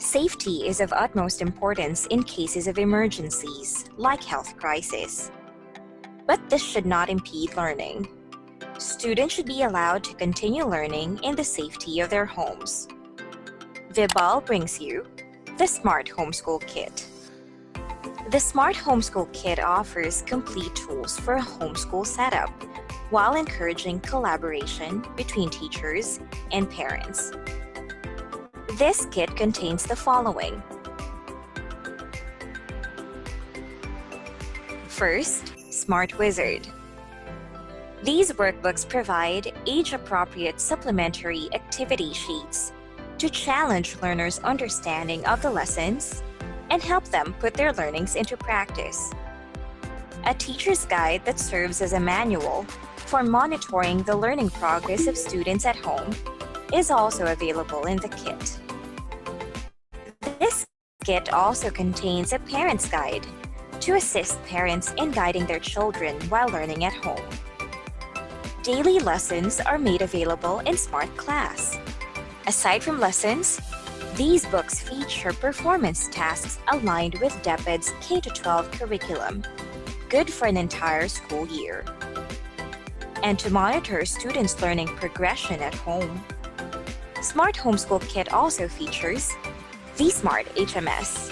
Safety is of utmost importance in cases of emergencies, like health crisis. But this should not impede learning. Students should be allowed to continue learning in the safety of their homes. Vibal brings you the Smart Homeschool Kit. The Smart Homeschool Kit offers complete tools for a homeschool setup while encouraging collaboration between teachers and parents. This kit contains the following. First, Smart Wizard. These workbooks provide age-appropriate supplementary activity sheets to challenge learners' understanding of the lessons and help them put their learnings into practice. A teacher's guide that serves as a manual for monitoring the learning progress of students at home is also available in the kit. This kit also contains a parent's guide to assist parents in guiding their children while learning at home. Daily lessons are made available in Smart Class. Aside from lessons, these books feature performance tasks aligned with DepEd's K-12 curriculum, good for an entire school year. And to monitor students' learning progression at home, Smart Homeschool Kit also features the Smart HMS,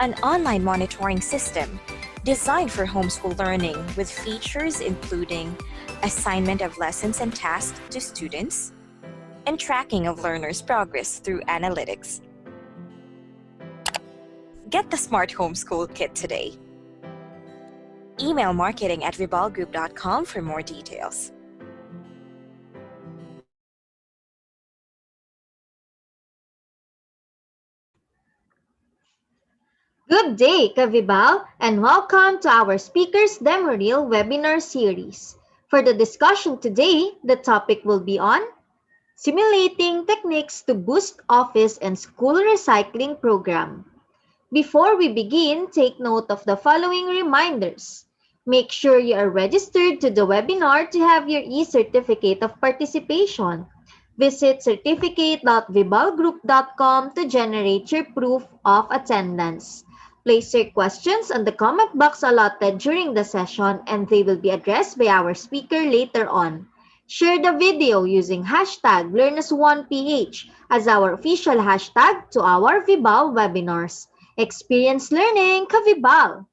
an online monitoring system designed for homeschool learning with features including assignment of lessons and tasks to students, and tracking of learners' progress through analytics. Get the Smart Homeschool Kit today. Email marketing@vibalgroup.com for more details. Good day, Kavibal, and welcome to our Speakers Demo Reel webinar series. For the discussion today, the topic will be on simulating techniques to boost office and school recycling program. Before we begin, take note of the following reminders. Make sure you are registered to the webinar to have your e-certificate of participation. Visit certificate.vibalgroup.com to generate your proof of attendance. Place your questions on the comment box allotted during the session and they will be addressed by our speaker later on. Share the video using hashtag LearnAs1PH as our official hashtag to our Vibal webinars. Experience learning, Kavibal!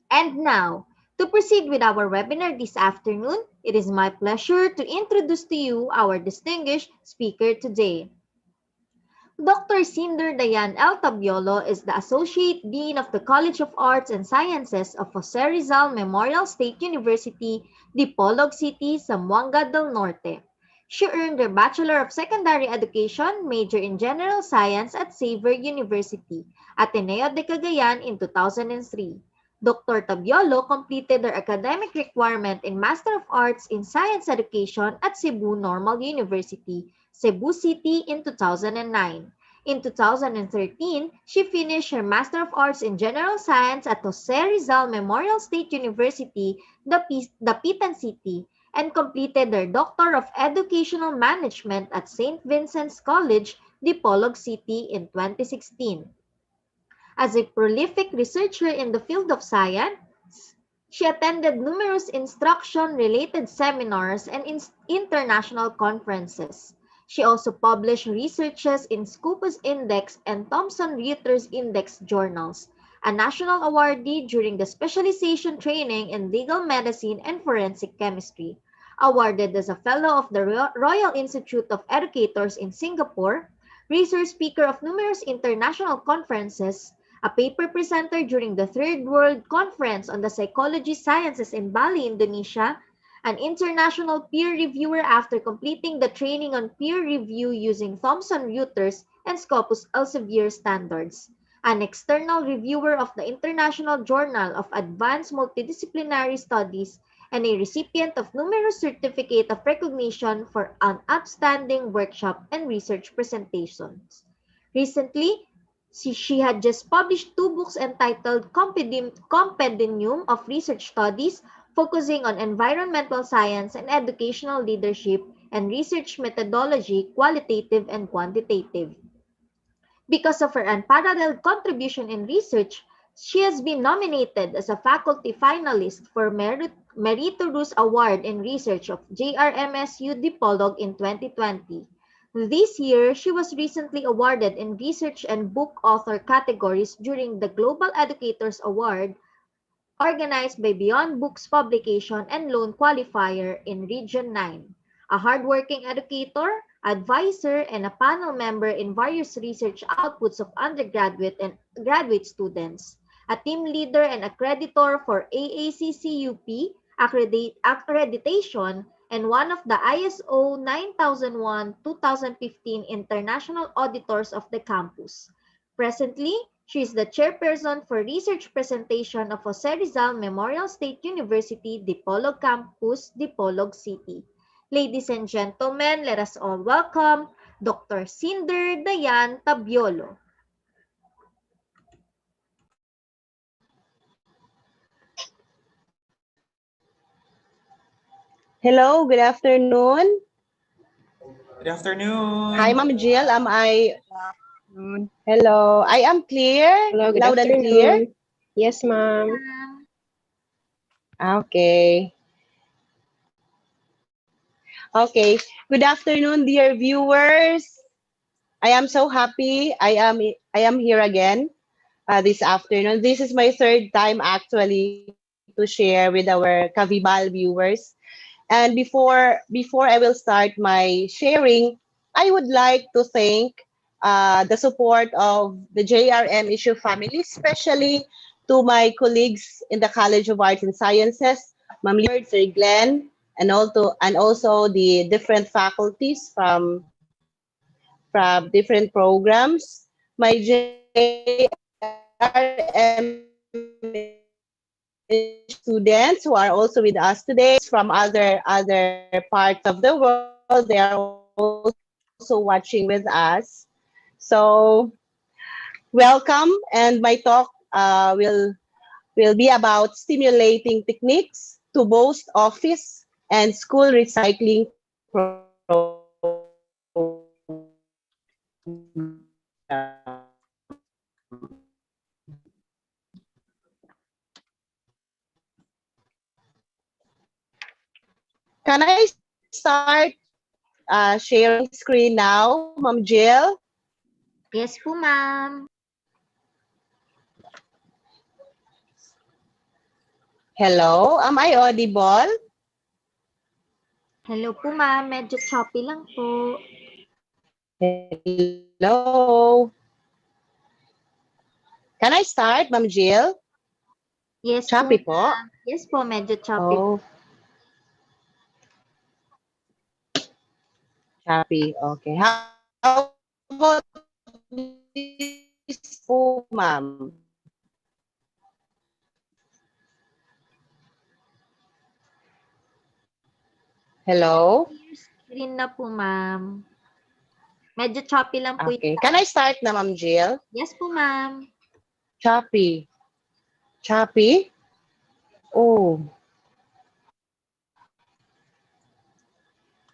And now, to proceed with our webinar this afternoon, it is my pleasure to introduce to you our distinguished speaker today. Dr. Cinder Dayan L. Tabiolo is the Associate Dean of the College of Arts and Sciences of Jose Rizal Memorial State University, Dipolog City, Zamboanga del Norte. She earned her Bachelor of Secondary Education, major in General Science at Xavier University, Ateneo de Cagayan in 2003. Dr. Tabiolo completed her academic requirement in Master of Arts in Science Education at Cebu Normal University, Cebu City in 2009. In 2013, she finished her Master of Arts in General Science at Jose Rizal Memorial State University, Dapitan City, and completed her Doctor of Educational Management at St. Vincent's College, Dipolog City in 2016. As a prolific researcher in the field of science, she attended numerous instruction-related seminars and international conferences. She also published researches in Scopus Index and Thomson Reuters Index journals, a national awardee during the specialization training in legal medicine and forensic chemistry, awarded as a Fellow of the Royal Institute of Educators in Singapore, research speaker of numerous international conferences, a paper presenter during the Third World Conference on the Psychology Sciences in Bali, Indonesia, an international peer reviewer after completing the training on peer review using Thomson Reuters and Scopus Elsevier standards, an external reviewer of the International Journal of Advanced Multidisciplinary Studies, and a recipient of numerous certificate of recognition for an outstanding workshop and research presentations. Recently, she had just published 2 books entitled Compendium of Research Studies, focusing on environmental science and educational leadership and research methodology, qualitative and quantitative. Because of her unparalleled contribution in research, she has been nominated as a faculty finalist for Meritorious Award in Research of JRMSU Dipolog in 2020. This year, she was recently awarded in Research and Book Author categories during the Global Educators Award organized by Beyond Books Publication and Loan Qualifier in Region 9, a hardworking educator, advisor, and a panel member in various research outputs of undergraduate and graduate students, a team leader and accreditor for AACCUP accreditation, and one of the ISO 9001-2015 International Auditors of the campus. Presently, she is the chairperson for research presentation of Jose Rizal Memorial State University, Dipolog Campus, Dipolog City. Ladies and gentlemen, let us all welcome Dr. Cinder Dayan Tabiolo. Hello, good afternoon. Good afternoon. Hi, Ma'am Jill. Am I? Afternoon. Hello. I am clear. Hello, good Loud and clear. afternoon. Yes, ma'am. Okay. Okay. Good afternoon, dear viewers. I am so happy. I am here again this afternoon. This is my third time actually to share with our Kavibal viewers. And before I will start my sharing, I would like to thank the support of the JRM issue family, especially to my colleagues in the College of Arts and Sciences, Ma'am Leonard, Sir Glenn, and also the different faculties from different programs, my JRM students who are also with us today from other parts of the world. They are also watching with us. So welcome, and my talk will be about stimulating techniques to boost office and school recycling program. Can I start sharing screen now, Ma'am Jill? Yes po, ma'am. Hello, am I audible? Hello po, ma'am. Medyo choppy lang po. Hello. Can I start, Ma'am Jill? Yes Choppy po, po. ma'am. Yes po, medyo choppy. Oh, choppy. Okay. How about this po, ma'am? Hello? Clear screen na po, ma'am. Medyo choppy lang po Okay. yung Can I start na, Ma'am Jill? Yes po, ma'am. Choppy. Choppy? Oh.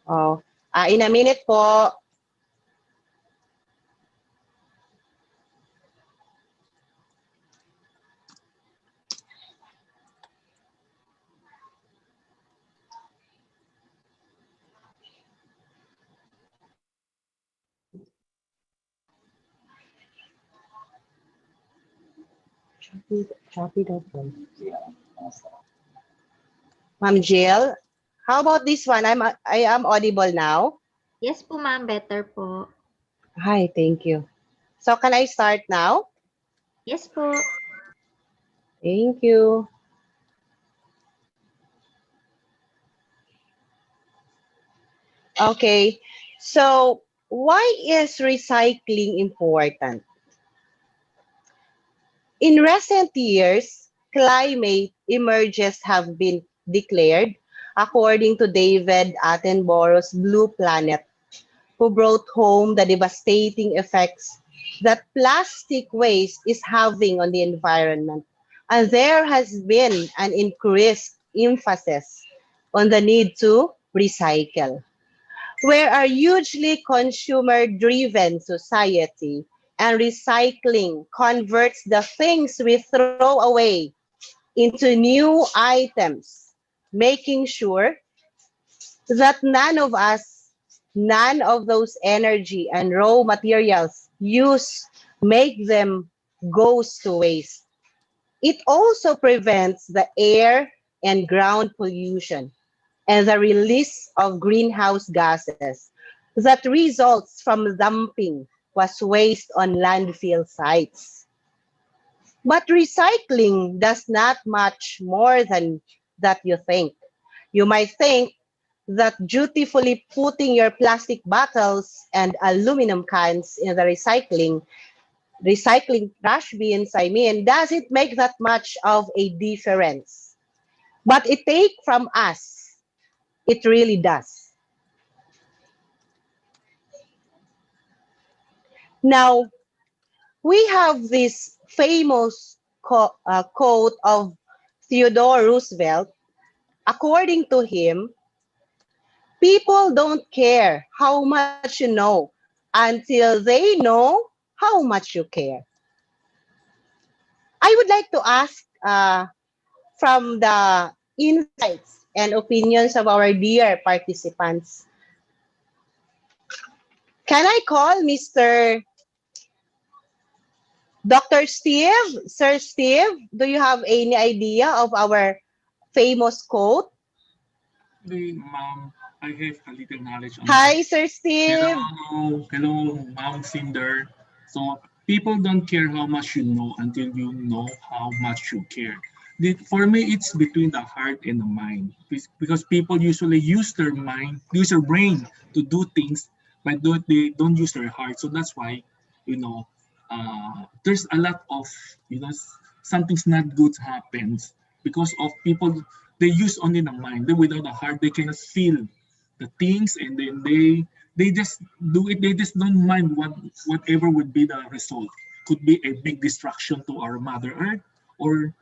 Oh. In a minute po. Choppy daw po. Ma'am Jill, how about this one? I am audible now. Yes po, ma'am. Better po. Hi, thank you. So can I start now? Yes po. Thank you. Okay. So why is recycling important? In recent years, climate emergencies have been declared according to David Attenborough's Blue Planet, who brought home the devastating effects that plastic waste is having on the environment. And there has been an increased emphasis on the need to recycle. We're a hugely consumer-driven society, and recycling converts the things we throw away into new items, making sure that none of those energy and raw materials used make them goes to waste. It also prevents the air and ground pollution and the release of greenhouse gases that results from dumping was waste on landfill sites. But recycling does not much more than that you think. You might think that dutifully putting your plastic bottles and aluminum cans in the recycling trash bins, does it make that much of a difference? But it take from us. It really does. Now, we have this famous quote of Theodore Roosevelt. According to him, people don't care how much you know until they know how much you care. I would like to ask from the insights and opinions of our dear participants, can I call Mr. Dr. Steve? Sir Steve, do you have any idea of our famous quote? Ma'am, I have a little knowledge on that. Hi, Sir Steve. Hello, Ma'am Cinder. So people don't care how much you know until you know how much you care. For me, it's between the heart and the mind because people usually use their mind, use their brain to do things, but they don't use their heart. So that's why, you know, there's a lot of, something's not good happens because of people, they use only the mind. They, without the heart, they cannot feel the things, and then they just do it. They just don't mind whatever would be the result. Could be a big destruction to our Mother Earth, or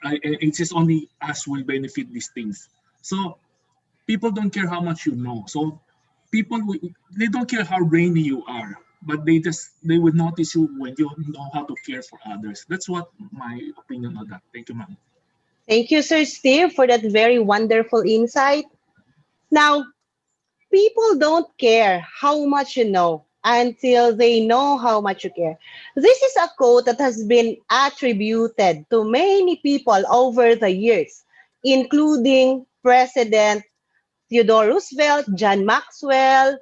it's just only us will benefit these things. So people don't care how much you know. So they don't care how brainy you are, but they would notice you when you know how to care for others. That's what my opinion on that. Thank you, ma'am. Thank you, Sir Steve, for that very wonderful insight. Now, people don't care how much you know until they know how much you care. This is a quote that has been attributed to many people over the years, including President Theodore Roosevelt, John Maxwell,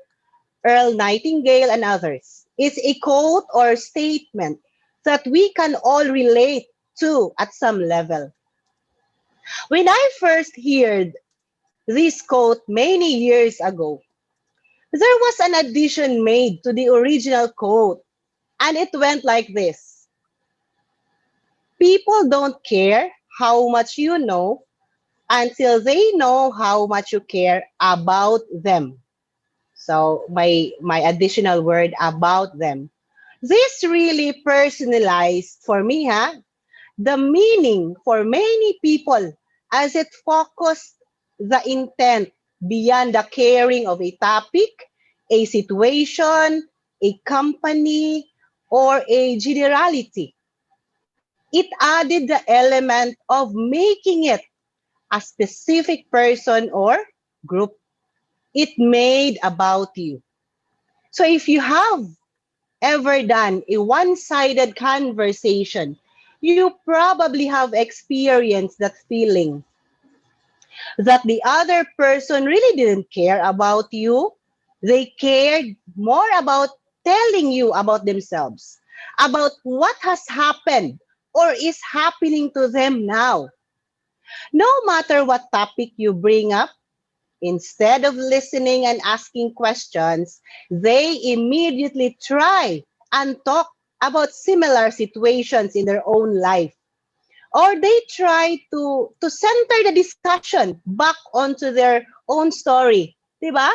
Earl Nightingale, and others. It's a quote or statement that we can all relate to at some level. When I first heard this quote many years ago, there was an addition made to the original quote, and it went like this: people don't care how much you know until they know how much you care about them. So my additional word, about them. This really personalized for me, the meaning for many people as it focused the intent beyond the caring of a topic, a situation, a company, or a generality. It added the element of making it a specific person or group. It made about you. So if you have ever done a one-sided conversation, you probably have experienced that feeling that the other person really didn't care about you. They cared more about telling you about themselves, about what has happened or is happening to them now. No matter what topic you bring up, instead of listening and asking questions, they immediately try and talk about similar situations in their own life. Or they try to center the discussion back onto their own story. Diba?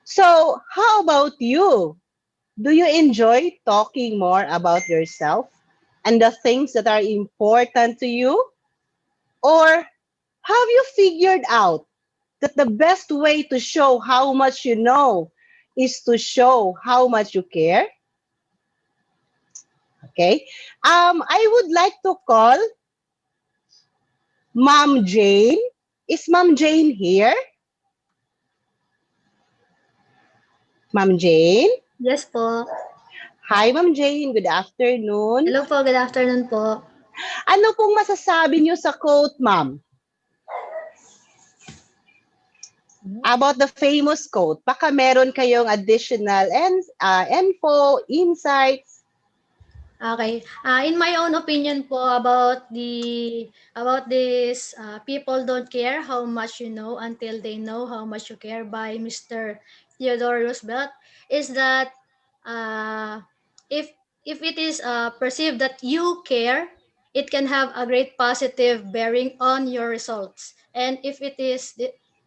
So, how about you? Do you enjoy talking more about yourself and the things that are important to you? Or have you figured out that the best way to show how much you know is to show how much you care? Okay. I would like to call Mom Jane. Is Mom Jane here? Ma'am Jane? Yes po. Hi, Ma'am Jane. Good afternoon. Hello po, good afternoon po. Ano pong masasabi niyo sa quote, ma'am? About the famous quote. Baka meron kayong additional info, insights. Okay. In my own opinion po about this people don't care how much you know until they know how much you care by Mr. Theodore Roosevelt is that uh, if it is perceived that you care, it can have a great positive bearing on your results. And if it is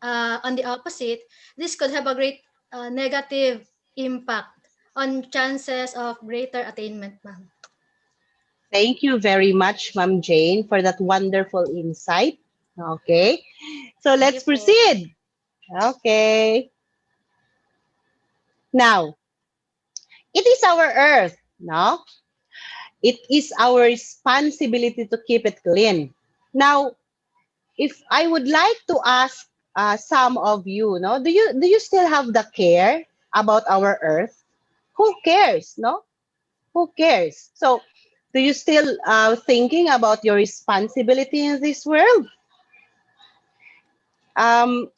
on the opposite, this could have a great negative impact on chances of greater attainment, ma'am. Thank you very much, Ma'am Jane, for that wonderful insight. Okay. So Thank let's you po. proceed. Okay. Now, it is our earth, no? It is our responsibility to keep it clean. Now, if I would like to ask some of you, no, do you still have the care about our earth? Who cares, no? Who cares? So, do you still thinking about your responsibility in this world?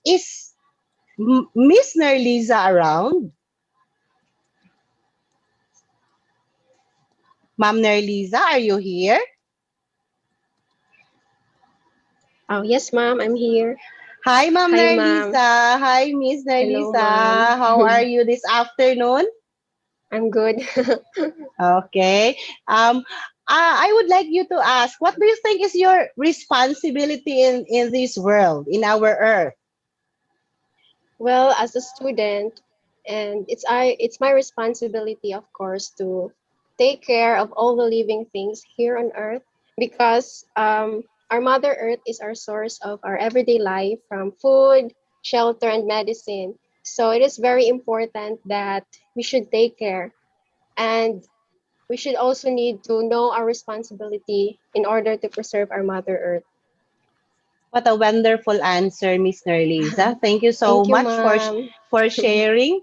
Is Miss Nerliza around? Ma'am Nerliza, are you here? Oh, yes, ma'am. I'm here. Hi, Ma'am Hi, ma'am. Nerliza. Hi, Miss Hello, Nerliza. ma'am. How are you this afternoon? I'm good. Okay. I would like you to ask, what do you think is your responsibility in this world, in our earth? Well, as a student, and it's my responsibility, of course, to take care of all the living things here on Earth because our Mother Earth is our source of our everyday life, from food, shelter, and medicine. So it is very important that we should take care, and we should also need to know our responsibility in order to preserve our Mother Earth. What a wonderful answer, Miss Nerliza. Thank you so Thank you, much ma'am. for sharing.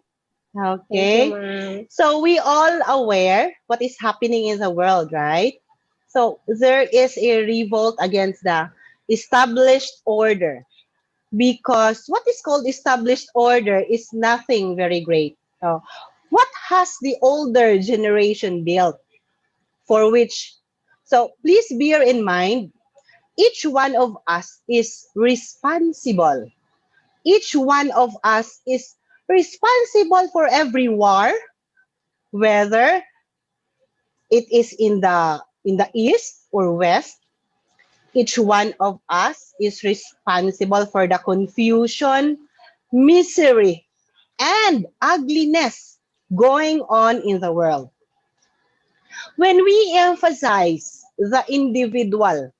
Thank you, Okay. ma'am. So we all aware what is happening in the world, right? So there is a revolt against the established order because what is called established order is nothing very great. So what has the older generation built for which? So please bear in mind, each one of us is responsible. Each one of us is responsible for every war, whether it is in the east or west. Each one of us is responsible for the confusion, misery, and ugliness going on in the world. When we emphasize the individual,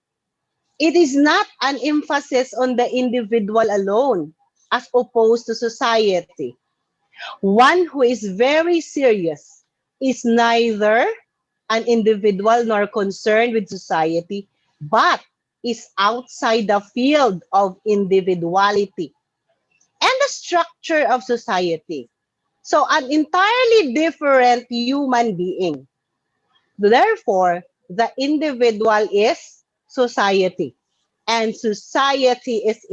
it is not an emphasis on the individual alone as opposed to society. One who is very serious is neither an individual nor concerned with society, but is outside the field of individuality and the structure of society. So, an entirely different human being. Therefore, the individual is society, and society is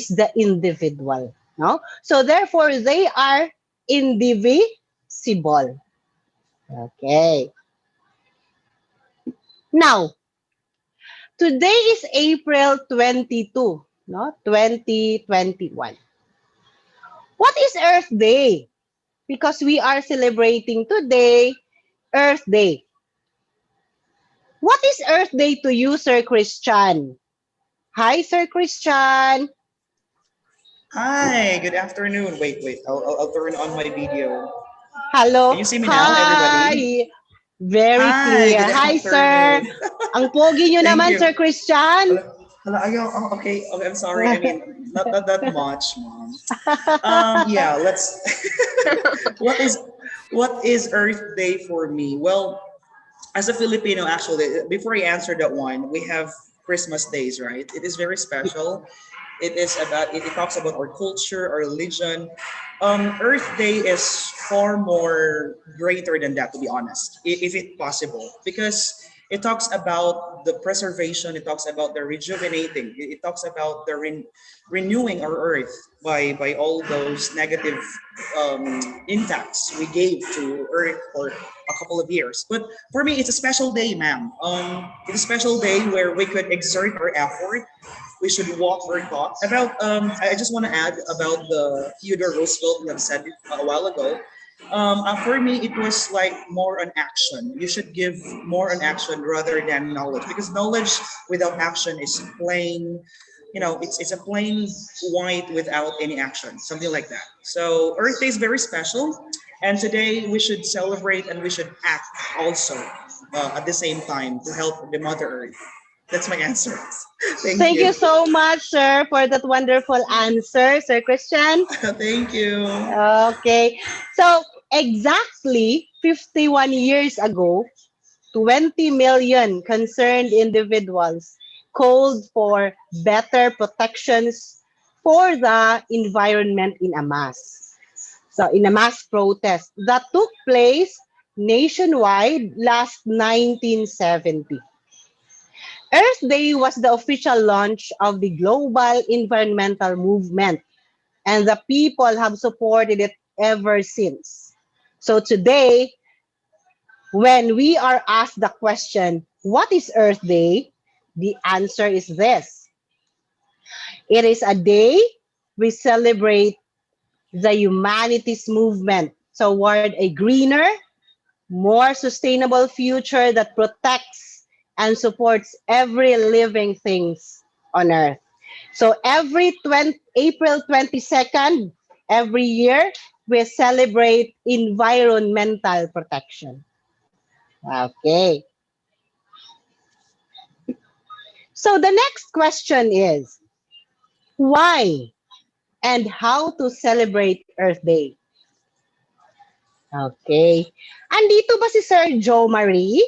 the individual. No? So therefore, they are indivisible. Okay. Now, today is April 22, no? 2021. What is Earth Day? Because we are celebrating today Earth Day. What is Earth Day to you, Sir Christian? Hi, Sir Christian. Hi, good afternoon. Wait. I'll turn on my video. Hello. Can you see me now, everybody? Hi. Very Hi, clear. good Hi, sir. afternoon. Ang pogi nyo Thank naman, you. Sir Christian. Okay. I'm sorry. I mean, not that much, mom. Yeah. Let's. What is Earth Day for me? Well, as a Filipino, actually, before I answer that one, we have Christmas days, right? It is very special. It talks about our culture, our religion. Earth Day is far more greater than that, to be honest, if it's possible, because it talks about the preservation. It talks about the rejuvenating. It talks about the renewing our earth by all those negative impacts we gave to earth for a couple of years. But for me, it's a special day, ma'am. It's a special day where we could exert our effort. We should walk our talk. About I just want to add about the Theodore Roosevelt we have said it a while ago. For me, it was like more on action. You should give more on action rather than knowledge, because knowledge without action is plain, it's a plain white without any action, something like that. So Earth Day is very special, and today we should celebrate and we should act also at the same time to help the Mother Earth. That's my answer. Thank Thank you you. so much, sir, for that wonderful answer, Sir Christian. Thank you. Okay. So, exactly 51 years ago, 20 million concerned individuals called for better protections for the environment in a mass. So, in a mass protest that took place nationwide last 1970. Earth Day was the official launch of the global environmental movement, and the people have supported it ever since. So today, when we are asked the question, what is Earth Day? The answer is this. It is a day we celebrate the humanity's movement toward a greener, more sustainable future that protects and supports every living things on Earth. So April 22nd, every year, we celebrate environmental protection. Okay. So the next question is, why and how to celebrate Earth Day? Okay. Andito ba si Sir Joe Marie?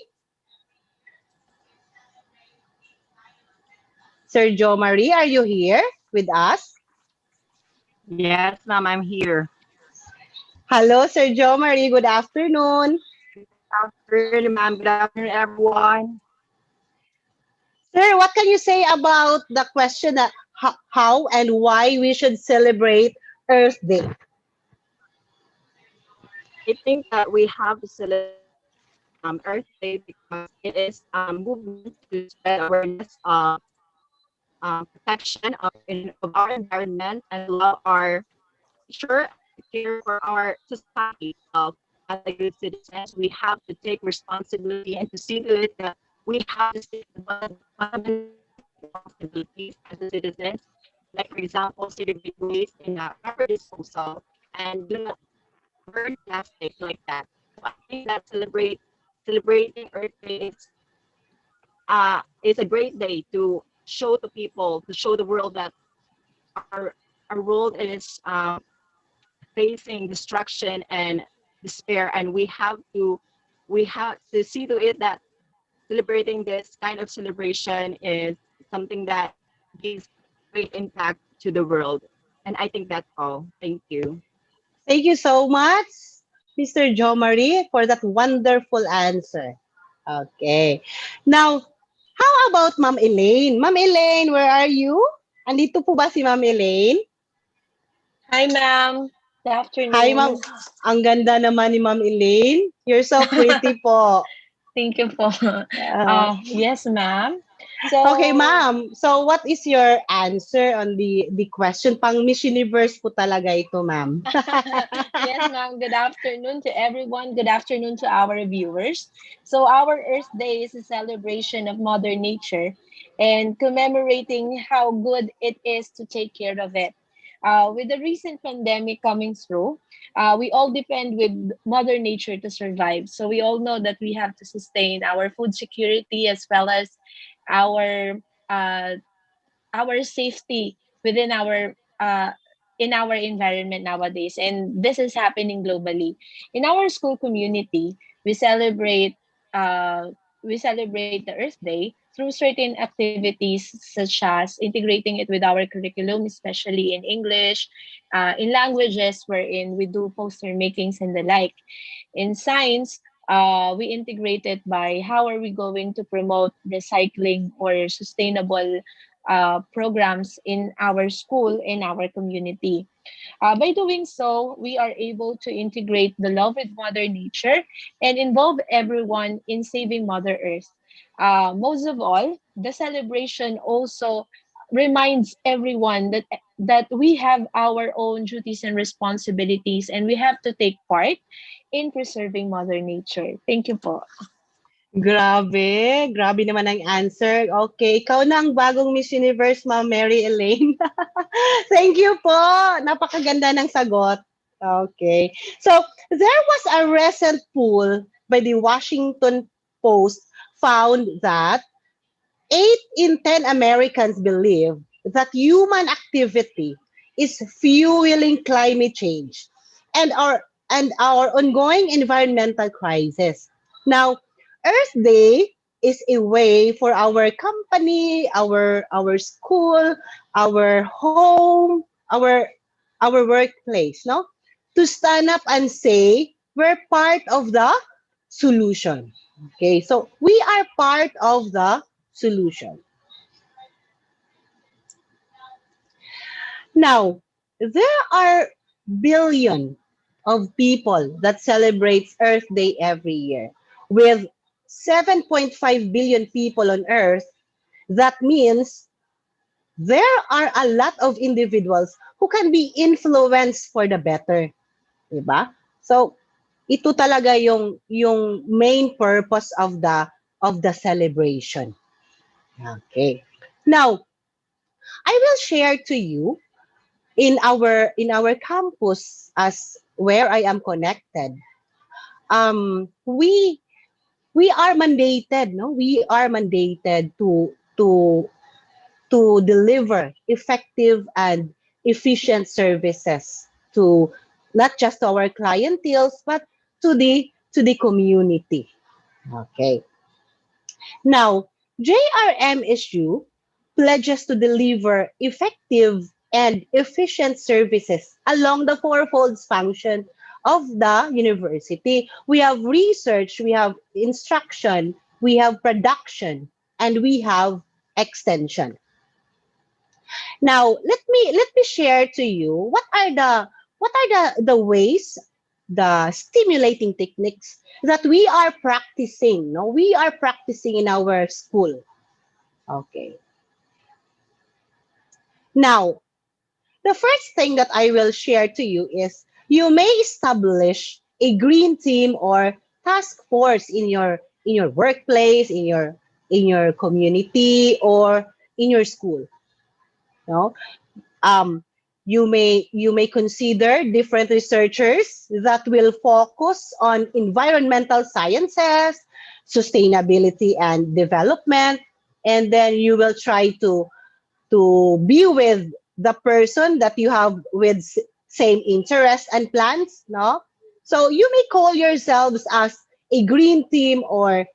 Sir Joe Marie, are you here with us? Yes, ma'am, I'm here. Hello, Sir Joe Marie. Good afternoon. Afternoon, ma'am. Good afternoon, everyone. Sir, what can you say about the question that how and why we should celebrate Earth Day? I think that we have to celebrate Earth Day because it is a movement to spread awareness of protection of our environment and allow our sure and care for our society. So, as a good citizens, we have to take responsibility and to see to it that we have to take the fundamental responsibilities as a citizens. Like for example, segregate waste in a proper disposal and do not burn plastic like that. So I think that celebrating Earth Day is a great day to show to people, to show the world that our our world is facing destruction and despair, and we have to see to it that celebrating this kind of celebration is something that gives great impact to the world. And I think that's all. Thank you. Thank you so much, Mr. Joe Marie, for that wonderful answer. Okay. Now, how about Ma'am Elaine? Ma'am Elaine, where are you? Andito po ba si Ma'am Elaine? Hi, ma'am. Good Hi, Ma'am. afternoon. Ang ganda naman ni Ma'am Elaine. You're so pretty po. Thank you po. Uh, Yes, ma'am. Okay, So, ma'am. So what is your answer on the question? Pang Miss Universe po talaga ito, ma'am. yes, ma'am. Good afternoon to everyone. Good afternoon to our viewers. So, our Earth Day is a celebration of Mother Nature and commemorating how good it is to take care of it. With the recent pandemic coming through, we all depend with Mother Nature to survive. So, we all know that we have to sustain our food security as well as our uh, our safety within our in our environment nowadays, and this is happening globally. In our school community, we celebrate we celebrate the Earth Day through certain activities such as integrating it with our curriculum, especially in English, in languages wherein we do poster makings and the like. In science, we integrate it by how are we going to promote recycling or sustainable programs in our school, in our community. By doing so, we are able to integrate the love with Mother Nature and involve everyone in saving Mother Earth. Most of all, the celebration also reminds everyone that we have our own duties and responsibilities and we have to take part in preserving Mother Nature. Thank you po. Grabe. Grabe naman ang answer. Okay, ikaw na ang bagong Miss Universe, Ma'am Mary Elaine. Thank you po. Napakaganda ng sagot. Okay. So, there was a recent poll by the Washington Post found that 8 in 10 Americans believe that human activity is fueling climate change and our ongoing environmental crisis. Now, Earth Day is a way for our company, our school, our home, our workplace, no? To stand up and say we're part of the solution. Okay, so we are part of the solution. Now, there are billion of people that celebrates Earth Day every year. With 7.5 billion people on Earth, that means there are a lot of individuals who can be influenced for the better. Diba? So, ito talaga yung main purpose of the celebration. Okay. Now, I will share to you in our campus as where I am connected. We are mandated, no? We are mandated to deliver effective and efficient services to not just to our clienteles but to the community. Okay. Now, JRMSU pledges to deliver effective and efficient services along the fourfold function of the university. We have research, we have instruction, we have production, and we have extension. Now, let me share to you what are the ways, the stimulating techniques that we are practicing. No, we are practicing in our school. Okay. Now, the first thing that I will share to you is you may establish a green team or task force in your workplace, in your community, or in your school. No? um, you may consider different researchers that will focus on environmental sciences, sustainability and development, and then you will try to be with the person that you have with same interests and plans, no? So you may call yourselves as a green team or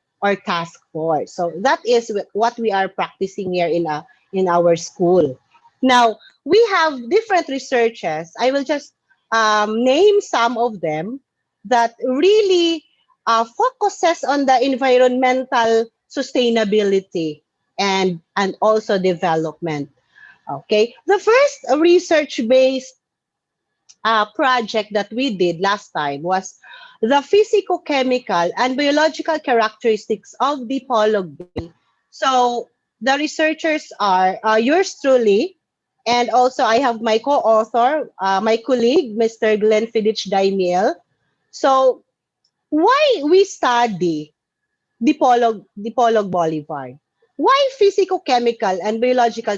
task force. So that is what we are practicing here in our school. Now, we have different researches. I will just name some of them that really focuses on the environmental sustainability and also development. Okay, the first research-based project that we did last time was the physicochemical and biological characteristics of the Polog Bay. So the researchers are yours truly, and also I have my co-author, my colleague, Mr. Glenn Fidich Daimiel. So why we study Dipolog Bolivar? Why physicochemical and biological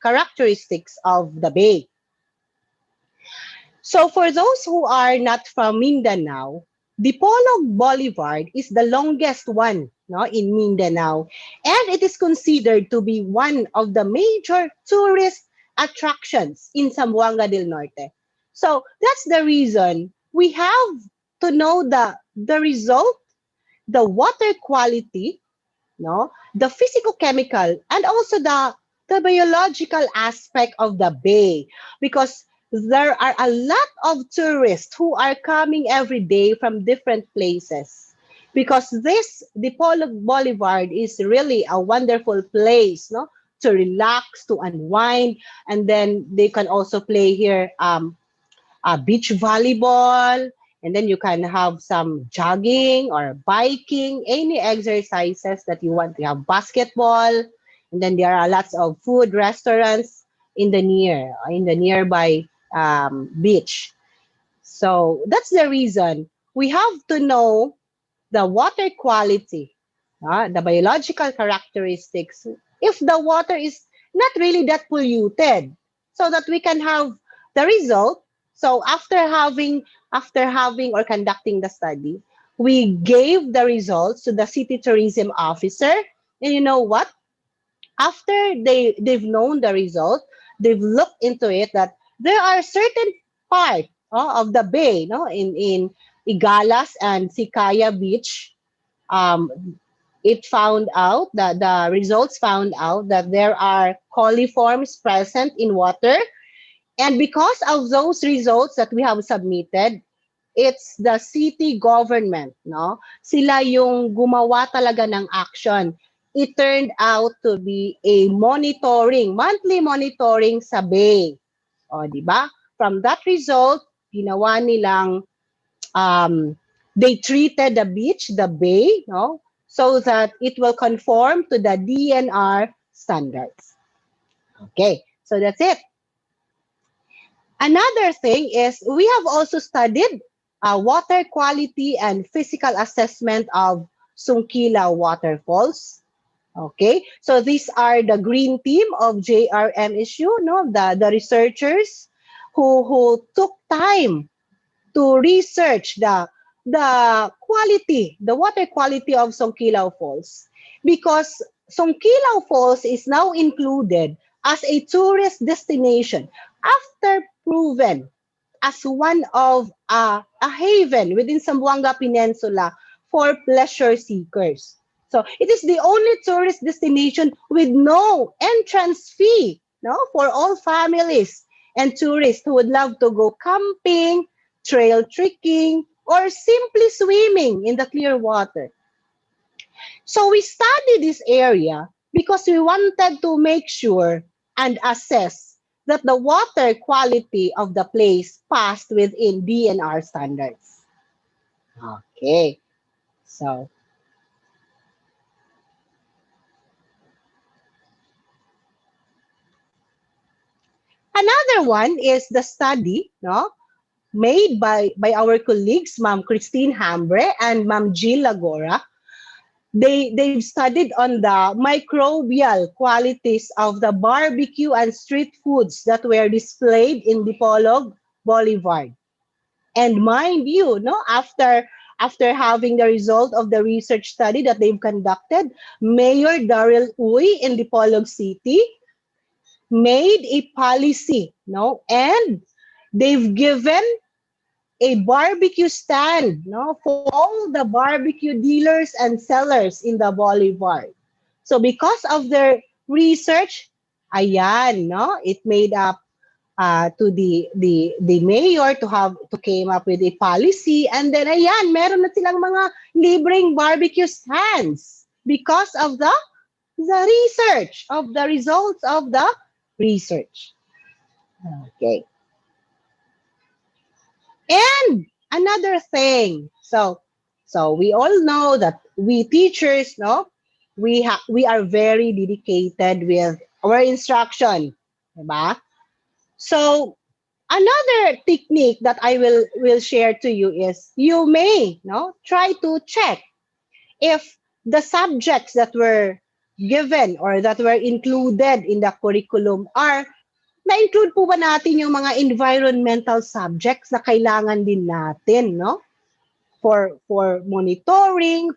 characteristics of the bay? So for those who are not from Mindanao, Dipolog Boulevard is the longest one, no, in Mindanao, and it is considered to be one of the major tourist attractions in Zamboanga del Norte. So that's the reason we have to know the result the water quality, no, the physicochemical, and also the biological aspect of the bay, because there are a lot of tourists who are coming every day from different places, because this Dipolog Boulevard is really a wonderful place, no, to relax, to unwind, and then they can also play here beach volleyball, and then you can have some jogging or biking, any exercises that you want. You have basketball, and then there are lots of food restaurants in the nearby beach. So that's the reason we have to know the water quality, the biological characteristics, if the water is not really that polluted, so that we can have the result. So after having or conducting the study, we gave the results to the city tourism officer. And you know what? After they've known the result, they've looked into it that there are certain part of the bay, no, in Igalas and Sikaya Beach. um, it found out that the results found out that there are coliforms present in water. And because of those results that we have submitted, it's the city government, no? Sila yung gumawa talaga ng action. It turned out to be a monthly monitoring sa bay. O, di ba? From that result, ginawa nilang they treated the beach, the bay, no, so that it will conform to the DNR standards. Okay, so that's it. Another thing is we have also studied water quality and physical assessment of Sungkila waterfalls. Okay, so these are the green team of JRM issue, no, the researchers who took time to research the water quality of Songkilaw Falls, because Songkilaw Falls is now included as a tourist destination after proven as one of a haven within Zamboanga Peninsula for pleasure seekers. So it is the only tourist destination with no entrance fee, no, for all families and tourists who would love to go camping, trail trekking, or simply swimming in the clear water. So we studied this area because we wanted to make sure and assess that the water quality of the place passed within DNR standards. Okay, so another one is the study, no, made by our colleagues, Ma'am Christine Hambre and Ma'am Jill Lagora. They've studied on the microbial qualities of the barbecue and street foods that were displayed in Dipolog Boulevard. And mind you, no, after having the result of the research study that they've conducted, Mayor Daryl Uy in Dipolog City made a policy, no, and they've given a barbecue stand, no, for all the barbecue dealers and sellers in the boulevard. So because of their research, ayan, no, it made up to the mayor to came up with a policy, and then ayan, meron na silang mga libreng barbecue stands because of the research, of the results of the research. Okay. And another thing, so we all know that we teachers, no, we are very dedicated with our instruction, diba? So another technique that I will share to you is you may, no, try to check if the subjects that were given or that were included in the curriculum are na-include po ba natin yung mga environmental subjects na kailangan din natin, no? For monitoring,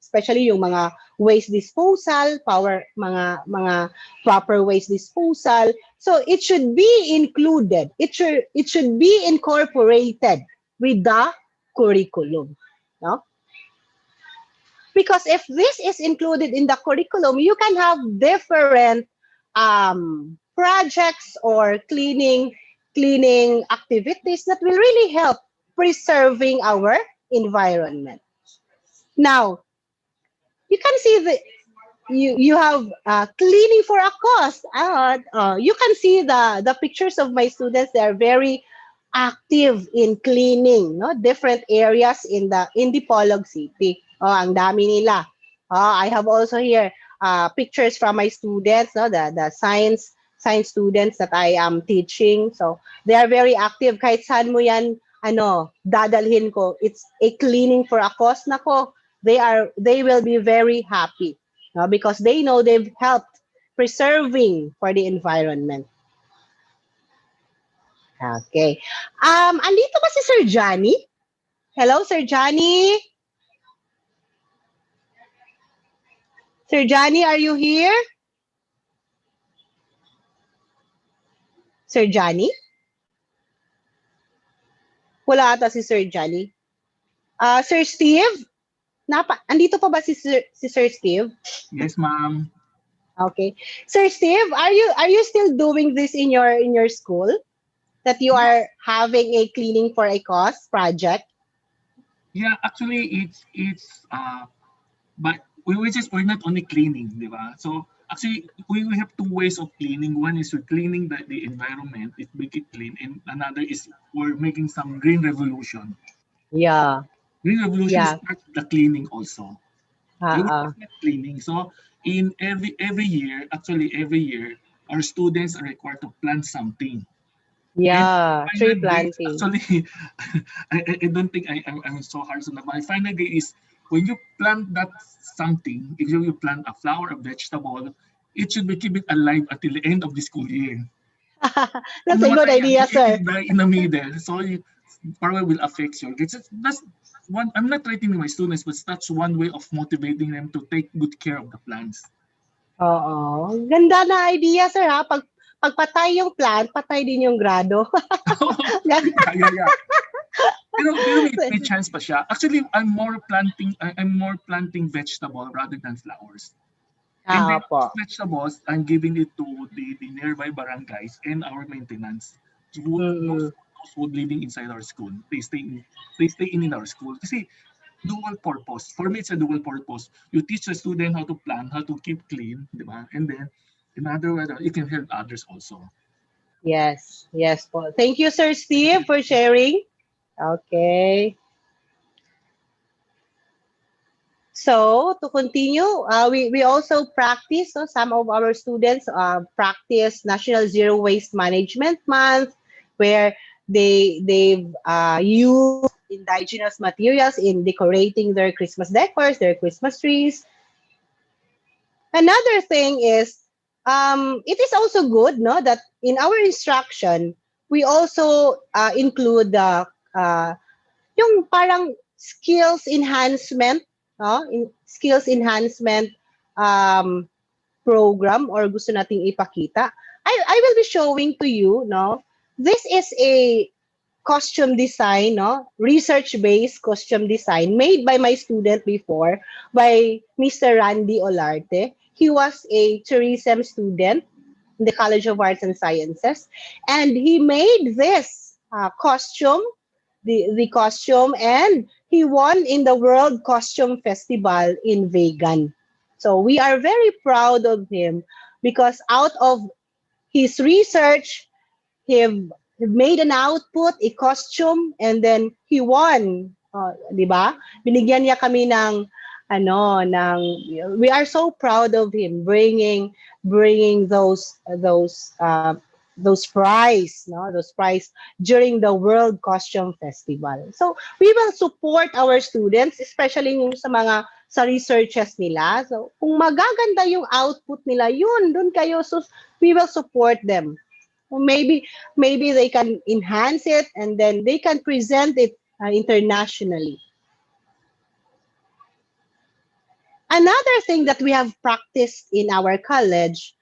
especially yung mga waste disposal, mga proper waste disposal. So it should be included. It should be incorporated with the curriculum, no? Because if this is included in the curriculum, you can have different projects or cleaning activities that will really help preserving our environment. Now, you can see you have cleaning for a cause. You can see the pictures of my students. They are very active in cleaning, no, different areas in the Polog City. Oh, ang dami nila. I have also here pictures from my students, no, the science students that I am teaching. So they are very active. Kahit saan mo yan dadalhin ko, it's a cleaning for a cause. Nako, they will be very happy, no, because they know they've helped preserving for the environment. Okay. Andito ba si Sir Johnny? Hello, Sir Johnny. Sir Johnny, are you here? Sir Johnny? Wala ata si Sir Johnny. Sir Steve? Andito pa ba si Sir Steve? Yes, ma'am. Okay. Sir Steve, are you still doing this in your school? That you are having a cleaning for a cause project? Yeah, actually, it's but we're not only cleaning, di ba? So actually, we have two ways of cleaning. One is we're cleaning the environment, it make it clean, and another is we're making some green revolution. Yeah. Green revolution Yeah. starts the cleaning also. We were Uh-uh. not cleaning. So in every year, actually every year, our students are required to plant something. And Yeah. Tree final grade, planting. actually, I don't think I'm so hard on that. My final grade is when you plant that something, if you plant a flower, a vegetable, it should be keep it alive until the end of the school year. Kung That's a good namatay yan, idea, it sir. will die in the middle. So you, probably will affect your grades. That's one. I'm not threatening my students, but that's one way of motivating them to take good care of the plants. Oo. Ganda na idea, sir, ha? Pag patay yung plant, patay din yung grado. Yeah. Pero may chance pa siya. Actually, I'm more planting vegetable rather than flowers. And then Opo. vegetables, I'm giving it to the nearby barangays and our maintenance. Mm-mm. Those who living inside our school, they stay in our school. Kasi dual purpose. For me, it's a dual purpose. You teach the student how to plant, how to keep clean, di ba? And then, another way, you can help others also. Yes. Yes po. Thank you, Sir Steve, for sharing. Okay. So, to continue, we also practice, so some of our students practice National Zero Waste Management Month, where they've used indigenous materials in decorating their Christmas decors, their Christmas trees. Another thing is, it is also good, no, that in our instruction, we also include yung parang skills enhancement, no? Skills enhancement um, program or gusto nating ipakita. I will be showing to you, no? This is a costume design, no? Research-based costume design made by my student before, by Mr. Randy Olarte. He was a tourism student in the College of Arts and Sciences, and he made this costume, the costume, and he won in the World Costume Festival in Vegan. So we are very proud of him because out of his research, he made an output, a costume, and then he won. Di ba? Binigyan niya kami ng we are so proud of him bringing those prize, no, those prize during the World Costume Festival. So we will support our students, especially yung sa researches nila. So kung magaganda yung output nila, yun, dun kayo, so we will support them. Maybe they can enhance it and then they can present it internationally. Another thing that we have practiced in our college,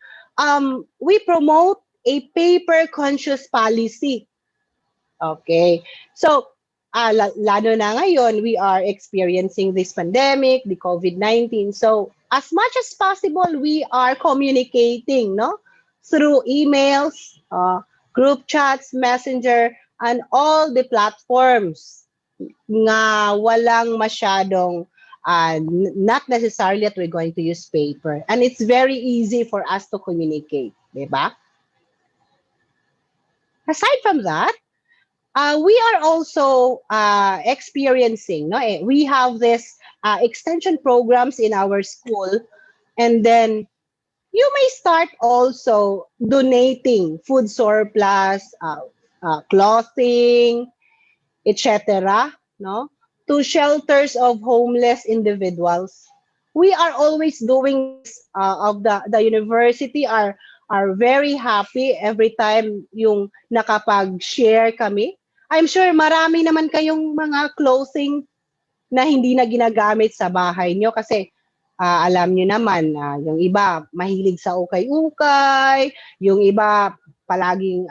we promote a paper conscious policy. Okay. So lalo na ngayon, we are experiencing this pandemic, the COVID-19. So, as much as possible, we are communicating, no? Through emails, group chats, messenger, and all the platforms nga walang masyadong not necessarily that we're going to use paper. And it's very easy for us to communicate, di ba? Aside from that, we are also experiencing, no? We have this extension programs in our school, and then you may start also donating food surplus, clothing, etc., no, to shelters of homeless individuals. We are always doing this of the university are very happy every time yung nakapag-share kami. I'm sure marami naman kayong mga clothing na hindi na ginagamit sa bahay nyo kasi alam nyo naman, yung iba mahilig sa ukay-ukay, yung iba palaging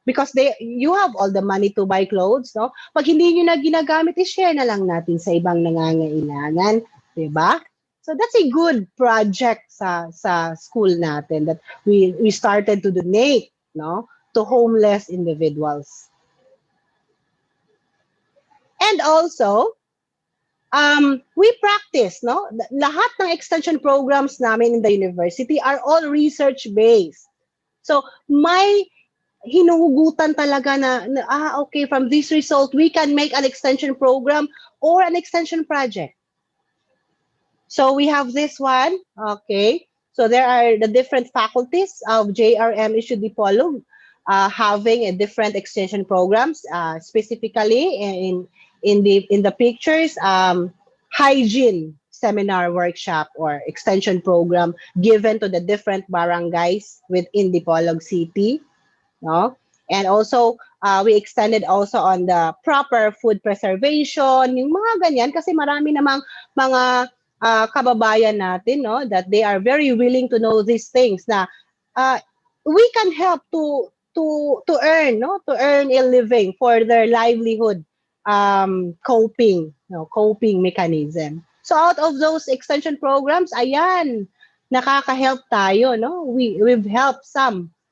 because you have all the money to buy clothes, no? Pag hindi nyo na ginagamit, i-share na lang natin sa ibang nangangailangan, 'di ba? So that's a good project sa school natin that we started to donate, no, to homeless individuals. And also, we practice, no? Lahat ng extension programs namin in the university are all research-based. So, may hinuhugutan talaga okay, from this result, we can make an extension program or an extension project. So we have this one, okay. So there are the different faculties of JRM issued Dipolog having a different extension programs, specifically in the pictures, hygiene seminar workshop or extension program given to the different barangays within Dipolog City. No? And also, we extended also on the proper food preservation, yung mga ganyan, kasi marami namang mga kababayan natin, no, that they are very willing to know these things na we can help to earn, no, to earn a living for their livelihood, coping mechanism. So out of those extension programs, ayan, nakaka-help tayo, no? We've helped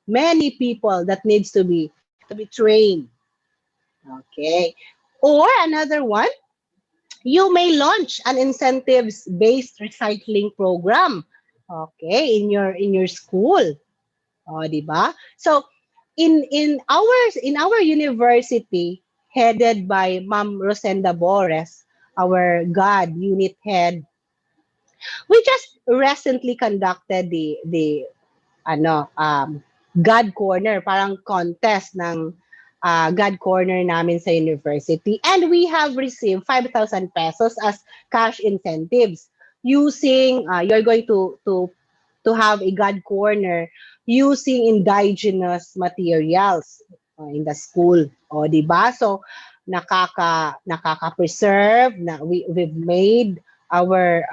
many people that needs to be trained. Okay. Or another one, you may launch an incentives-based recycling program. Okay, in your school. Oh, di ba? So in our university headed by Ma'am Rosenda Bores, our GOD unit head, we just recently conducted the God Corner, parang contest ng God Corner namin sa university. And we have received 5,000 pesos as cash incentives using, you're going to have a God Corner using indigenous materials in the school. O, diba? So, nakaka-preserve, we've made our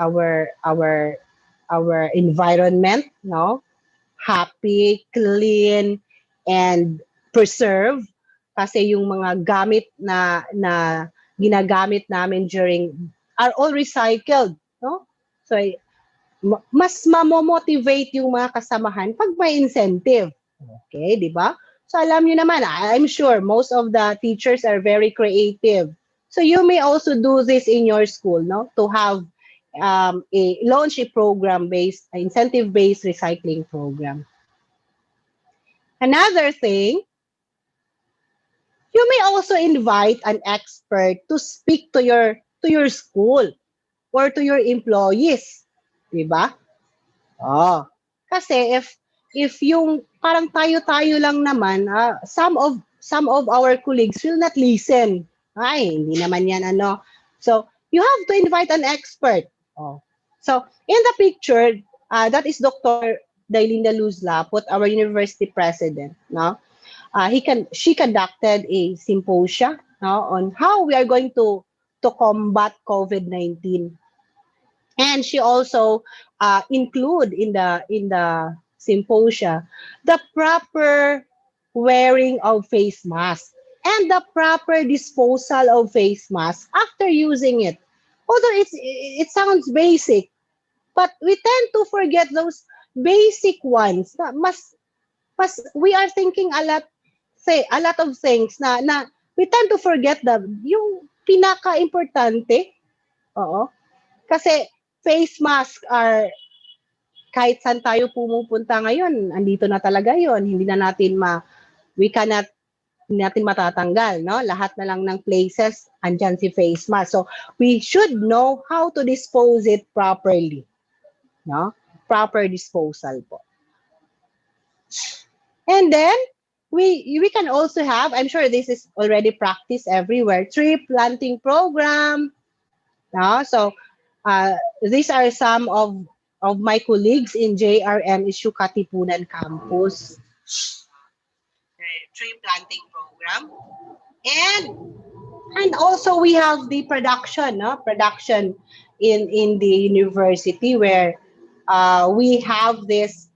environment, no, happy, clean, and preserve, kasi yung mga gamit na ginagamit namin during are all recycled, no? So mas mamomotivate yung mga kasamahan pag may incentive. Okay, di ba? So alam niyo naman, I'm sure most of the teachers are very creative. So you may also do this in your school, no? To have launch a program-based, incentive-based recycling program. Another thing, you may also invite an expert to speak to your school or to your employees, 'di ba? Oh, kasi if yung parang tayo-tayo lang naman, some of our colleagues will not listen. Ay, hindi naman yan ano. So, you have to invite an expert. Oh. So, in the picture, that is Dr. Dailinda Luz Lapot, our university president, no? She conducted a symposia, no, on how we are going to combat COVID-19. And she also include in the symposia the proper wearing of face mask. and the proper disposal of face masks after using it. Although it sounds basic, but we tend to forget those basic ones. Na mas we are thinking a lot of things na we tend to forget yung pinaka-importante. Oo. Kasi face mask are kahit saan tayo pumupunta ngayon, andito na talaga 'yon. Hindi na natin we cannot hindi natin matatanggal, no? Lahat na lang ng places andyan si face mask. So we should know how to dispose it properly, no? Proper disposal po. And then we can also have, I'm sure this is already practiced everywhere, tree planting program. No? So these are some of my colleagues in JRM Issue Katipunan campus tree planting program. And also we have the production, no? Production in the university where we have this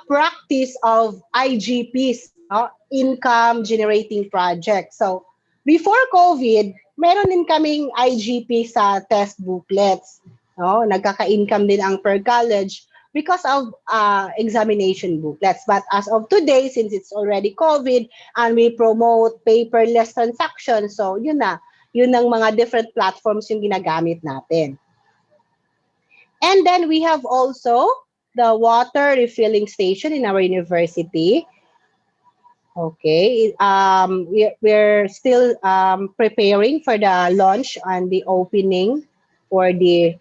practice of IGPs, no? Income generating projects. So before COVID, meron din kaming IGP sa test booklets. No? Nagkaka-income din ang per college because of examination booklets. But as of today, since it's already COVID and we promote paperless transactions, so yun ang mga different platforms yung ginagamit natin. And then we have also the water refilling station in our university. Okay, we're still preparing for the launch and the opening for the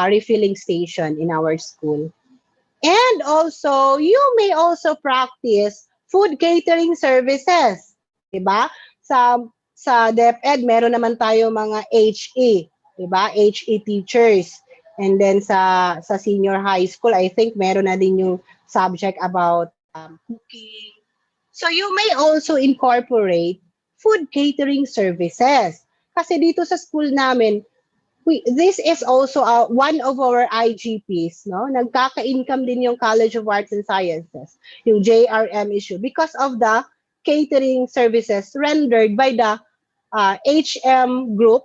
refilling station in our school. And also, you may also practice food catering services. Diba? Sa DepEd, meron naman tayo mga HE. Diba? HE teachers. And then sa senior high school, I think meron na din yung subject about cooking. So you may also incorporate food catering services. Kasi dito sa school namin, this is also one of our IGPs, no? Nagkaka-income din yung College of Arts and Sciences, yung JRM issue, because of the catering services rendered by the HM group,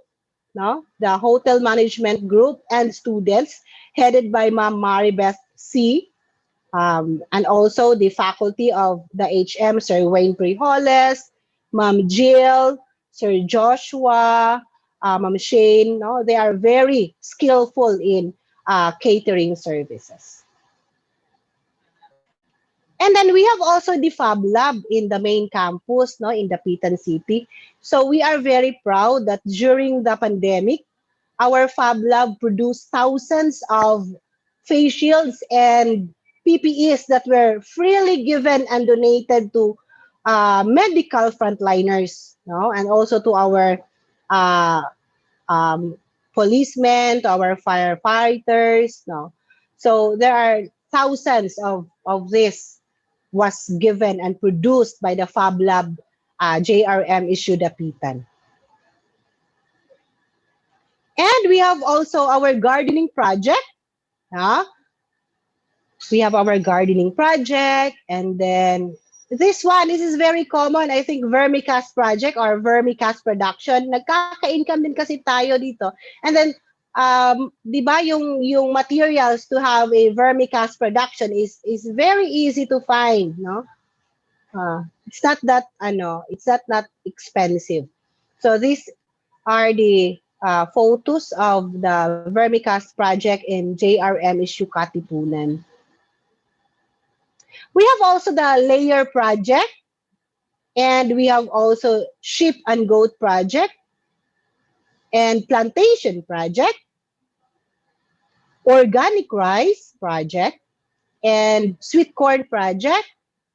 no? The hotel management group and students headed by Ma'am Maribeth C. And also the faculty of the HM, Sir Wayne Prijoles, Ma'am Jill, Sir Joshua, Ma'am Shane, no? They are very skillful in catering services. And then we have also the Fablab in the main campus, no, in the Pitan City. So we are very proud that during the pandemic, our Fablab produced thousands of face shields and PPEs that were freely given and donated to medical frontliners, no, and also to our policemen, to our firefighters, no. So there are thousands of this was given and produced by the Fablab JRM issue Dapitan. And we have also our gardening project. We have our gardening project, and then this is very common. I think vermicast project or vermicast production. Nagkaka-income din kasi tayo dito. And then, di ba yung materials to have a vermicast production is very easy to find, no? It's not that expensive. So these are the photos of the vermicast project in JRM issue Katipunan. We have also the layer project, and we have also sheep and goat project, and plantation project, organic rice project, and sweet corn project.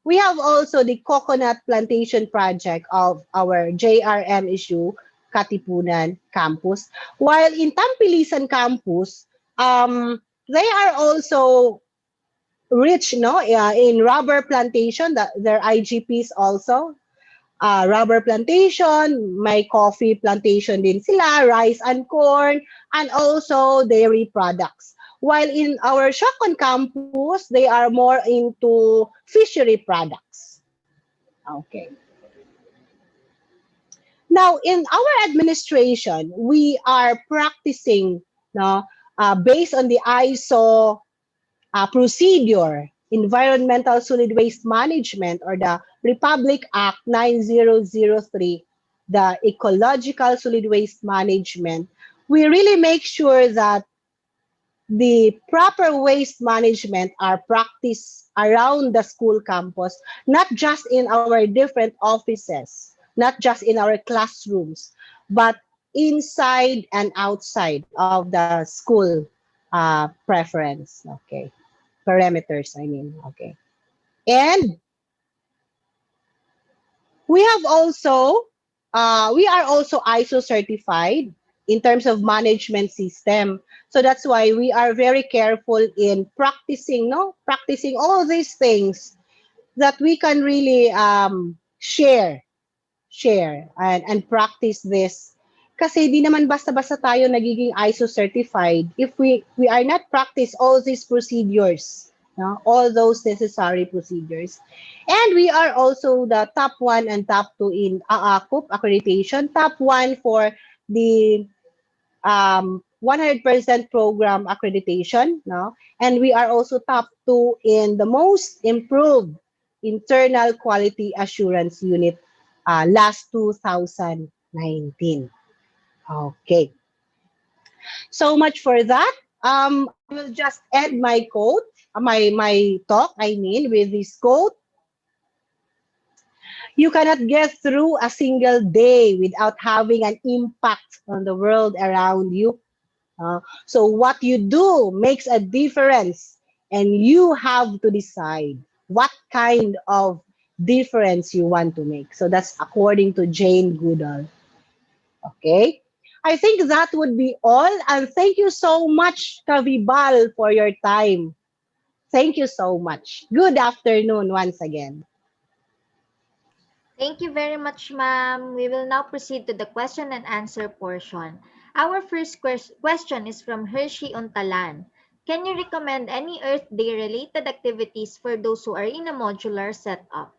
We have also the coconut plantation project of our JRM issue Katipunan campus. While in Tampilisan campus, they are also rich, no, in rubber plantation. That their IGPs also rubber plantation, may coffee plantation din sila, rice and corn, and also dairy products. While in our Shokon campus, they are more into fishery products. Okay. Now, in our administration, we are practicing, no, based on the ISO procedure, Environmental Solid Waste Management, or the Republic Act 9003, the Ecological Solid Waste Management. We really make sure that the proper waste management are practiced around the school campus, not just in our different offices, not just in our classrooms, but inside and outside of the school preference, okay, parameters, I mean, okay. And we have also, we are also ISO certified in terms of management system. So that's why we are very careful in practicing, no, practicing all these things that we can really share and practice this. Kasi di naman basta-basta tayo nagiging ISO certified if we are not practice all these procedures, no? All those necessary procedures. And we are also the top 1 and top 2 in AACUP accreditation, top 1 for the 100% program accreditation, no? And we are also top 2 in the most improved internal quality assurance unit last 2019. Okay. So much for that. I will just end my quote, my talk, I mean, with this quote. You cannot get through a single day without having an impact on the world around you. So what you do makes a difference, and you have to decide what kind of difference you want to make. So that's according to Jane Goodall. Okay? I think that would be all. And thank you so much, Kavibal, for your time. Thank you so much. Good afternoon once again. Thank you very much, ma'am. We will now proceed to the question and answer portion. Our first question is from Hershey Untalan. Can you recommend any Earth Day related activities for those who are in a modular setup?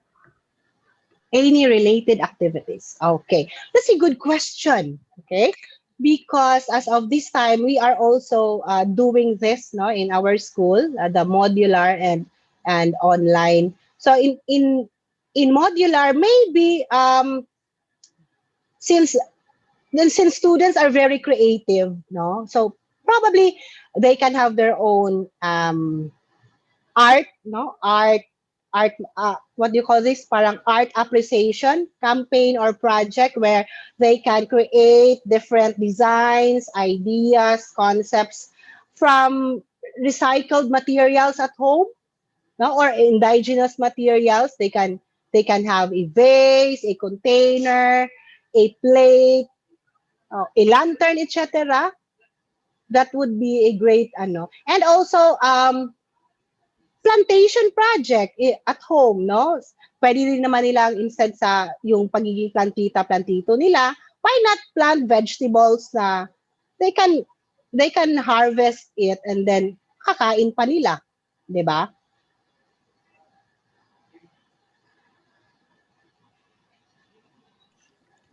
Any related activities? Okay, that's a good question. Okay, because as of this time, we are also doing this, no, in our school, the modular and online. So in modular, maybe since since students are very creative, no, so probably they can have their own art, no, art, what do you call this? Parang art appreciation campaign or project where they can create different designs, ideas, concepts from recycled materials at home, no, or indigenous materials. They can have a vase, a container, a plate, a lantern, etc. That would be a great ano. And also plantation project at home, no? Pwede din naman nilang instead sa yung pagiging plantita-plantito nila, why not plant vegetables na they can they can harvest it and then kakain pa nila, 'di ba?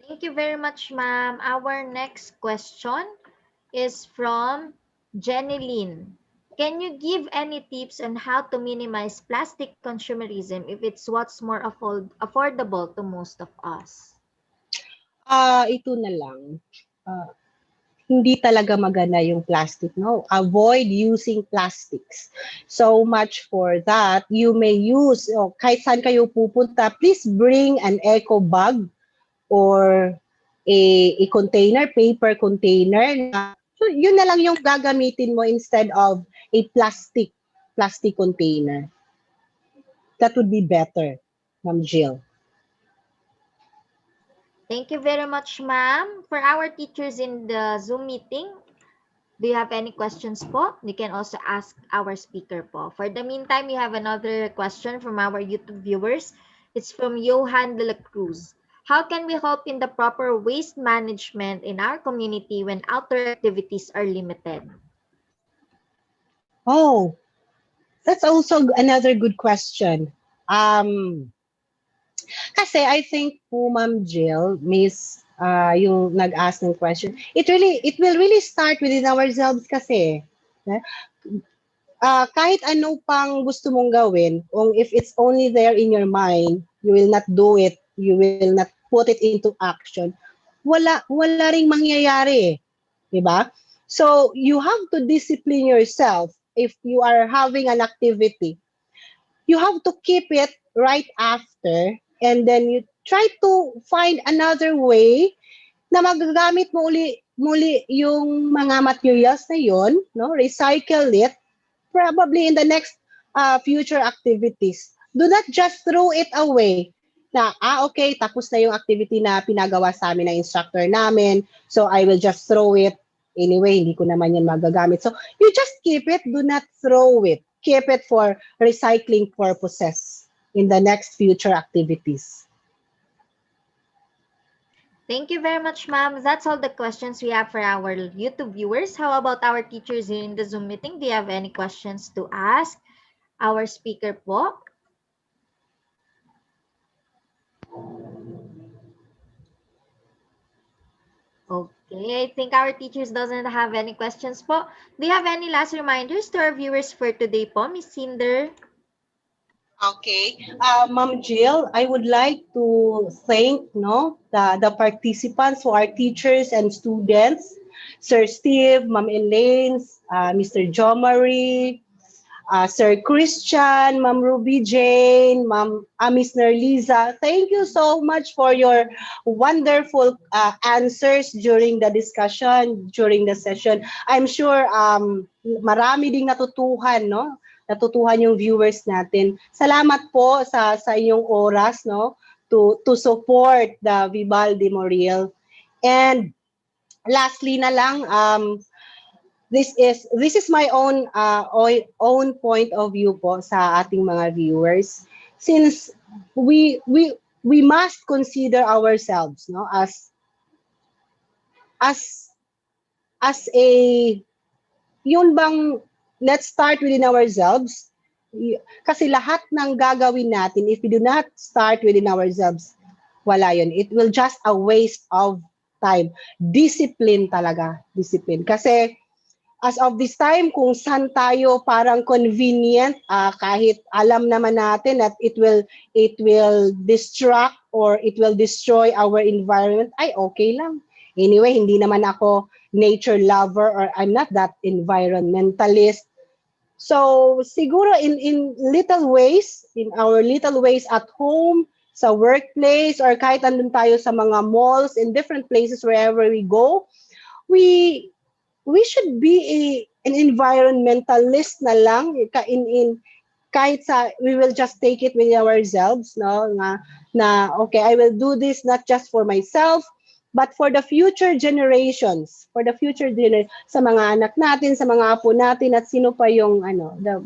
Thank you very much, ma'am. Our next question is from Jenny Lynn. Can you give any tips on how to minimize plastic consumerism if it's what's more affordable to most of us? Ito na lang. Hindi talaga maganda yung plastic, no? Avoid using plastics. So much for that. You may use, kahit saan kayo pupunta, please bring an eco bag or a container, paper container. So yun na lang yung gagamitin mo instead of a plastic container. That would be better, Ma'am Jill. Thank you very much, ma'am. For our teachers in the Zoom meeting, do you have any questions po? You can also ask our speaker po. For the meantime, we have another question from our YouTube viewers. It's from Johan de la Cruz. How can we help in the proper waste management in our community when outdoor activities are limited? Oh, that's also another good question. Kasi I think po, Ma'am Jill, Miss yung nag-ask ng question. It will really start within ourselves kasi. Kahit ano pang gusto mong gawin, kung if it's only there in your mind, you will not do it, you will not put it into action, wala ring mangyayari, di ba? So, you have to discipline yourself if you are having an activity. You have to keep it right after and then you try to find another way na magagamit mo muli yung mga materials na yon, no? Recycle it probably in the next future activities. Do not just throw it away. Na, okay, tapos na yung activity na pinagawa sa amin ng instructor namin. So, I will just throw it. Anyway, hindi ko naman yan magagamit. So, you just keep it. Do not throw it. Keep it for recycling purposes in the next future activities. Thank you very much, ma'am. That's all the questions we have for our YouTube viewers. How about our teachers here in the Zoom meeting? Do you have any questions to ask our speaker po? Okay, I think our teachers doesn't have any questions po. Do you have any last reminders to our viewers for today po, Miss Cinder? Okay. Ma'am Jill, I would like to thank the participants who are teachers and students, Sir Steve, Ma'am Elaine, Mr. Jo Marie, Sir Christian, Ma'am Ruby Jane, Miss Nerliza. Thank you so much for your wonderful answers during the discussion, during the session. I'm sure marami ding natutuhan, no? Natutuhan yung viewers natin. Salamat po sa inyong oras, no? To support the Vivaldi Memorial. And lastly na lang, this is my own point of view po sa ating mga viewers, since we must consider ourselves, no, as a, yun bang, let's start within ourselves, kasi lahat ng gagawin natin, if we do not start within ourselves, wala yun, it will just a waste of time. Discipline talaga, discipline, kasi as of this time, kung saan tayo parang convenient, kahit alam naman natin that it will distract or it will destroy our environment, ay okay lang. Anyway, hindi naman ako nature lover or I'm not that environmentalist. So, siguro in little ways, in our little ways at home, sa workplace, or kahit andun tayo sa mga malls, in different places wherever we go, we should be an environmentalist na lang, kahit sa, we will just take it with ourselves, no, na okay, I will do this not just for myself, but for the future generations, sa mga anak natin, sa mga apo natin, at sino pa yung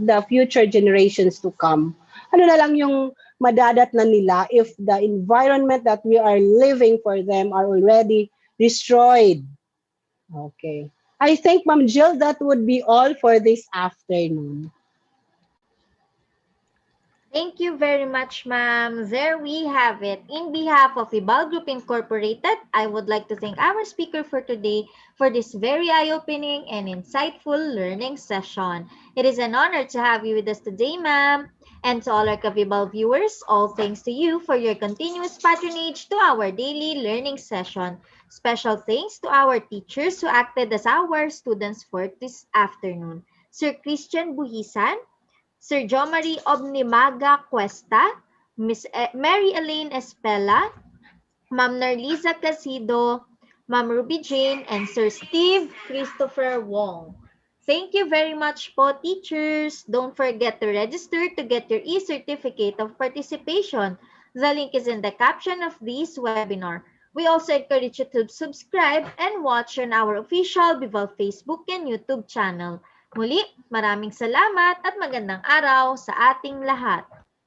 the future generations to come. Ano na lang yung madadat na nila if the environment that we are living for them are already destroyed. Okay. I think, Ma'am Jill, that would be all for this afternoon. Thank you very much, ma'am. There we have it. In behalf of Ibal Group Incorporated, I would like to thank our speaker for today for this very eye-opening and insightful learning session. It is an honor to have you with us today, ma'am. And to all our Kavibal viewers, all thanks to you for your continuous patronage to our daily learning session. Special thanks to our teachers who acted as our students for this afternoon. Sir Christian Buhisan, Sir Jo Marie Obnimaga Cuesta, Miss Mary Elaine Espela, Ma'am Nerliza Casido, Ma'am Ruby Jane, and Sir Steve Christopher Wong. Thank you very much po, teachers. Don't forget to register to get your e-certificate of participation. The link is in the caption of this webinar. We also encourage you to subscribe and watch on our official Vival Facebook and YouTube channel. Muli, maraming salamat at magandang araw sa ating lahat.